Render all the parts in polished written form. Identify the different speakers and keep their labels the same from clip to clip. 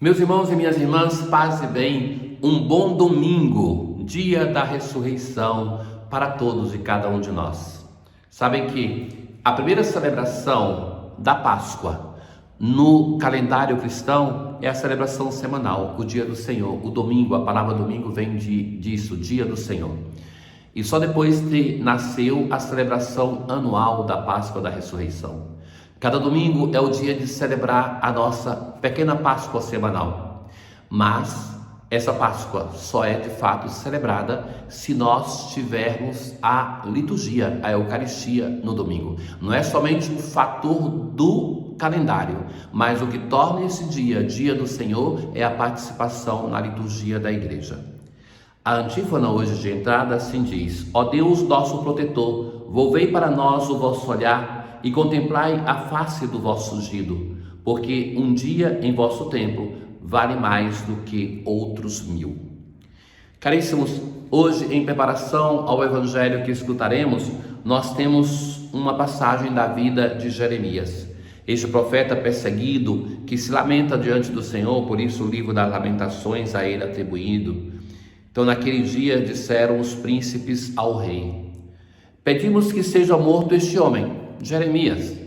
Speaker 1: Meus irmãos e minhas irmãs, paz e bem, um bom domingo, dia da ressurreição para todos e cada um de nós. Sabem que a primeira celebração da Páscoa no calendário cristão é a celebração semanal, o dia do Senhor, o domingo. A palavra domingo vem disso, dia do Senhor. E só depois nasceu a celebração anual da Páscoa da ressurreição. Cada domingo é o dia de celebrar a nossa pequena Páscoa semanal. Mas essa Páscoa só é de fato celebrada se nós tivermos a liturgia, a Eucaristia no domingo. Não é somente o fator do calendário, mas o que torna esse dia, dia do Senhor, é a participação na liturgia da igreja. A antífona hoje de entrada assim diz: Ó Deus, nosso protetor, volvei para nós o vosso olhar e contemplai a face do vosso ungido, porque um dia em vosso templo vale mais do que outros 1000. Caríssimos, hoje, em preparação ao evangelho que escutaremos, nós temos uma passagem da vida de Jeremias, este profeta perseguido que se lamenta diante do Senhor, por isso o livro das Lamentações a ele atribuído. Então, naquele dia disseram os príncipes ao rei: pedimos que seja morto este homem, Jeremias,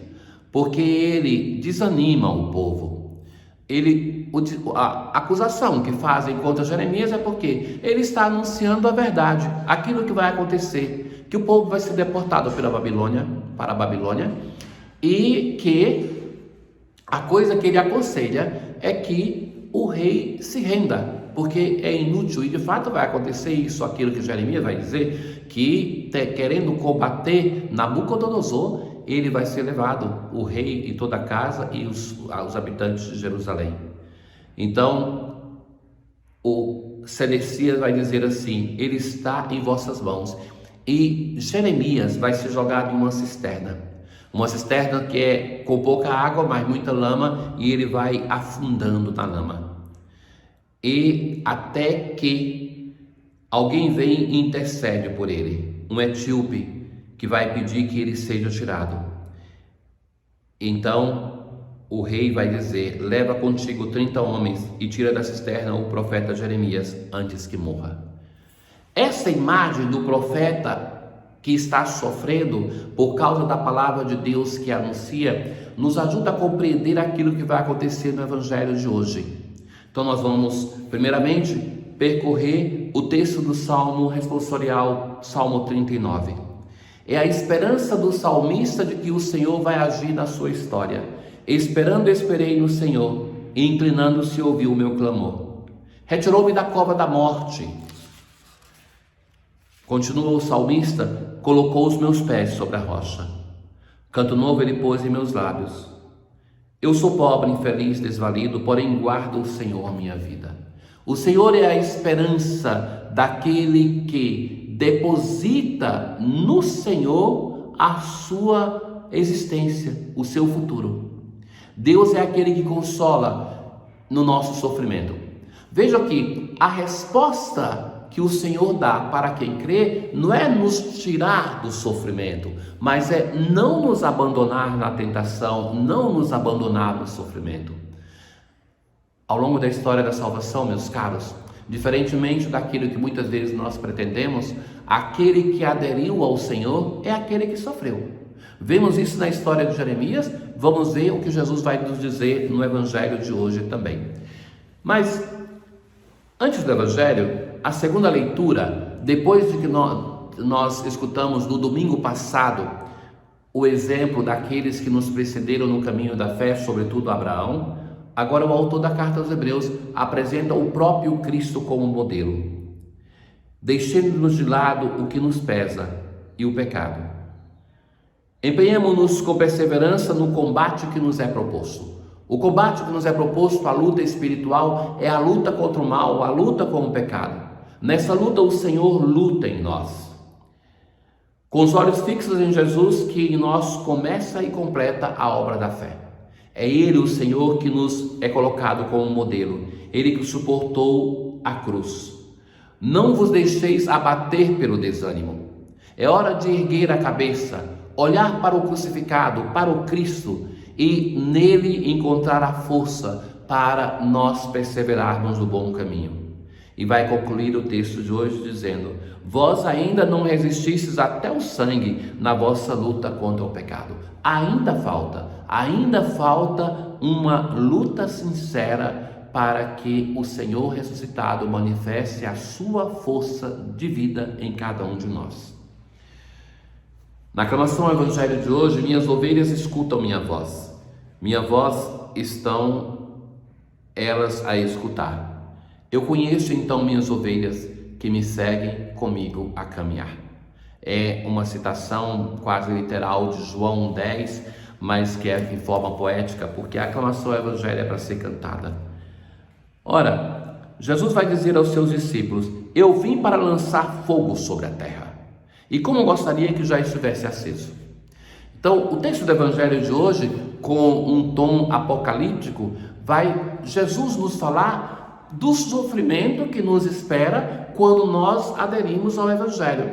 Speaker 1: porque ele desanima o povo. A acusação que fazem contra Jeremias é porque ele está anunciando a verdade, aquilo que vai acontecer, que o povo vai ser deportado para a Babilônia, e que a coisa que ele aconselha é que o rei se renda, porque é inútil, e de fato vai acontecer isso, aquilo que Jeremias vai dizer, que querendo combater Nabucodonosor, ele vai ser levado, o rei e toda a casa e os habitantes de Jerusalém. Então, o Sedecias vai dizer assim: ele está em vossas mãos. E Jeremias vai ser jogado em uma cisterna que é com pouca água, mas muita lama, e ele vai afundando na lama. E até que alguém vem e intercede por ele, um etíope, que vai pedir que ele seja tirado. Então o rei vai dizer: leva contigo 30 homens e tira da cisterna o profeta Jeremias antes que morra. Essa imagem do profeta que está sofrendo por causa da palavra de Deus que anuncia, nos ajuda a compreender aquilo que vai acontecer no evangelho de hoje. Então nós vamos primeiramente percorrer o texto do Salmo responsorial, Salmo 39. É a esperança do salmista de que o Senhor vai agir na sua história. Esperando, esperei no Senhor, e inclinando-se ouviu o meu clamor. Retirou-me da cova da morte. Continua o salmista: colocou os meus pés sobre a rocha. Canto novo ele pôs em meus lábios. Eu sou pobre, infeliz, desvalido, porém guarda o Senhor minha vida. O Senhor é a esperança daquele que deposita no Senhor a sua existência, o seu futuro. Deus é aquele que consola no nosso sofrimento. Veja que a resposta que o Senhor dá para quem crê não é nos tirar do sofrimento, mas é não nos abandonar na tentação, não nos abandonar no sofrimento. Ao longo da história da salvação, meus caros, diferentemente daquilo que muitas vezes nós pretendemos, aquele que aderiu ao Senhor é aquele que sofreu. Vemos isso na história de Jeremias, vamos ver o que Jesus vai nos dizer no evangelho de hoje também. Mas, antes do evangelho, a segunda leitura, depois de que nós escutamos no domingo passado o exemplo daqueles que nos precederam no caminho da fé, sobretudo Abraão, agora o autor da carta aos Hebreus apresenta o próprio Cristo como modelo. Deixemos de lado o que nos pesa e o pecado. Empenhemo-nos com perseverança no combate que nos é proposto. O combate que nos é proposto, a luta espiritual, é a luta contra o mal, a luta com o pecado. Nessa luta o Senhor luta em nós. Com os olhos fixos em Jesus, que em nós começa e completa a obra da fé. É Ele, o Senhor, que nos é colocado como modelo. Ele que suportou a cruz. Não vos deixeis abater pelo desânimo. É hora de erguer a cabeça, olhar para o crucificado, para o Cristo, e nele encontrar a força para nós perseverarmos no bom caminho. E vai concluir o texto de hoje dizendo: vós ainda não resististes até o sangue na vossa luta contra o pecado. Ainda falta uma luta sincera para que o Senhor ressuscitado manifeste a sua força de vida em cada um de nós. Na aclamação ao Evangelho de hoje: minhas ovelhas escutam minha voz estão elas a escutar. Eu conheço então minhas ovelhas que me seguem comigo a caminhar. É uma citação quase literal de João 10, mas que é em forma poética, porque a aclamação ao Evangelho é para ser cantada. Ora, Jesus vai dizer aos seus discípulos: eu vim para lançar fogo sobre a terra. E como gostaria que já estivesse aceso. Então, o texto do Evangelho de hoje, com um tom apocalíptico, vai Jesus nos falar do sofrimento que nos espera quando nós aderimos ao Evangelho.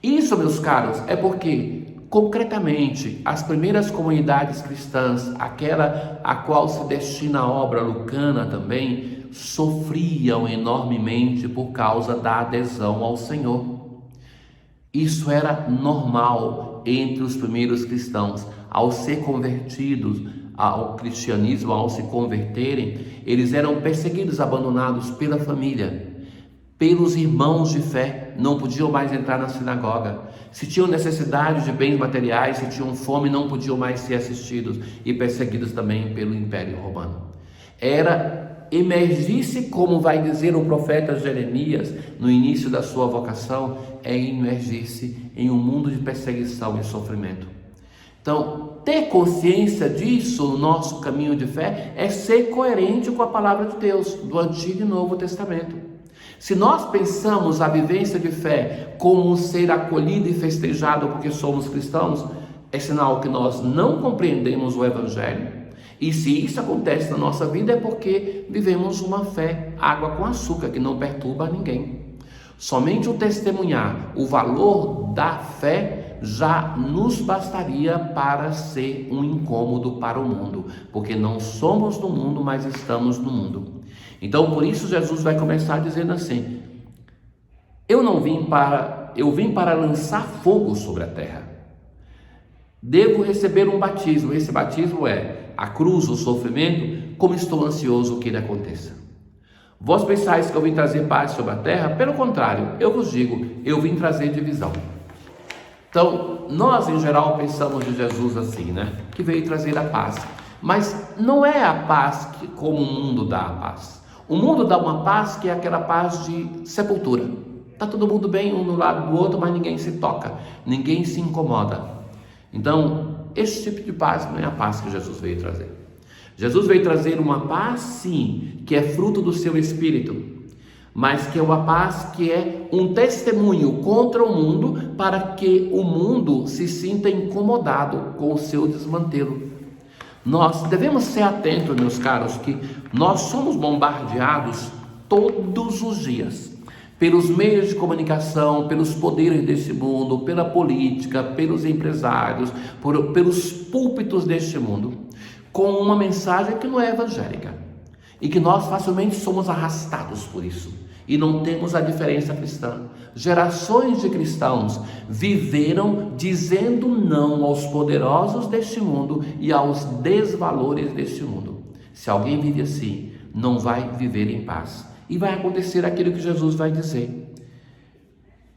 Speaker 1: Isso, meus caros, é porque, concretamente, as primeiras comunidades cristãs, aquela a qual se destina a obra lucana também, sofriam enormemente por causa da adesão ao Senhor. Isso era normal entre os primeiros cristãos. Ao ser convertidos ao cristianismo, ao se converterem, eles eram perseguidos, abandonados pela família, pelos irmãos de fé, não podiam mais entrar na sinagoga. Se tinham necessidade de bens materiais, se tinham fome, não podiam mais ser assistidos, e perseguidos também pelo Império Romano. Era emergir-se, como vai dizer o profeta Jeremias no início da sua vocação, é emergir-se em um mundo de perseguição e sofrimento. Então, ter consciência disso no nosso caminho de fé é ser coerente com a palavra de Deus, do Antigo e Novo Testamento. Se nós pensamos a vivência de fé como um ser acolhido e festejado porque somos cristãos, é sinal que nós não compreendemos o Evangelho. E se isso acontece na nossa vida é porque vivemos uma fé água com açúcar, que não perturba ninguém. Somente o testemunhar o valor da fé já nos bastaria para ser um incômodo para o mundo, porque não somos do mundo, mas estamos no mundo. Então, por isso Jesus vai começar dizendo assim: eu vim para lançar fogo sobre a terra. Devo receber um batismo. Esse batismo é a cruz, o sofrimento. Como estou ansioso que ele aconteça. Vós pensais que eu vim trazer paz sobre a terra? Pelo contrário, eu vos digo, eu vim trazer divisão. Então, nós em geral pensamos de Jesus assim, que veio trazer a paz. Mas não é a paz como o mundo dá a paz. O mundo dá uma paz que é aquela paz de sepultura. Está todo mundo bem um do lado do outro, mas ninguém se toca, ninguém se incomoda. Então, esse tipo de paz não é a paz que Jesus veio trazer. Jesus veio trazer uma paz, sim, que é fruto do seu Espírito, mas que é uma paz que é um testemunho contra o mundo, para que o mundo se sinta incomodado com o seu desmantelo. Nós devemos ser atentos, meus caros, que nós somos bombardeados todos os dias pelos meios de comunicação, pelos poderes deste mundo, pela política, pelos empresários, pelos púlpitos deste mundo, com uma mensagem que não é evangélica e que nós facilmente somos arrastados por isso e não temos a diferença cristã. Gerações de cristãos viveram dizendo não aos poderosos deste mundo e aos desvalores deste mundo. Se alguém vive assim, não vai viver em paz. E vai acontecer aquilo que Jesus vai dizer: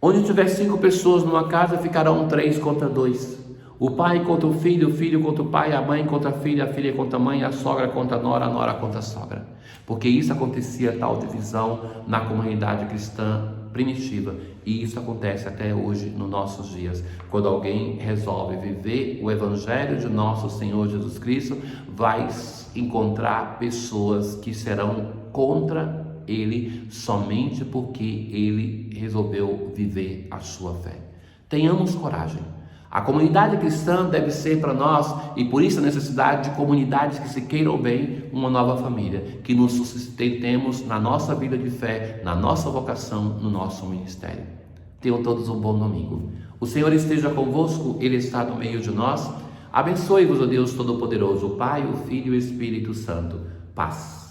Speaker 1: onde tiver 5 pessoas numa casa, ficarão 3 contra 2. O pai contra o filho contra o pai, a mãe contra a filha contra a mãe, a sogra contra a nora contra a sogra. Porque isso acontecia, tal divisão, na comunidade cristã primitiva. E isso acontece até hoje, nos nossos dias. Quando alguém resolve viver o Evangelho de nosso Senhor Jesus Cristo, vai encontrar pessoas que serão contra ele somente porque ele resolveu viver a sua fé. Tenhamos coragem. A comunidade cristã deve ser para nós, e por isso a necessidade de comunidades que se queiram bem, uma nova família, que nos sustentemos na nossa vida de fé, na nossa vocação, no nosso ministério. Tenham todos um bom domingo. O Senhor esteja convosco, Ele está no meio de nós. Abençoe-vos, ó Deus Todo-Poderoso, o Pai, o Filho e o Espírito Santo. paz.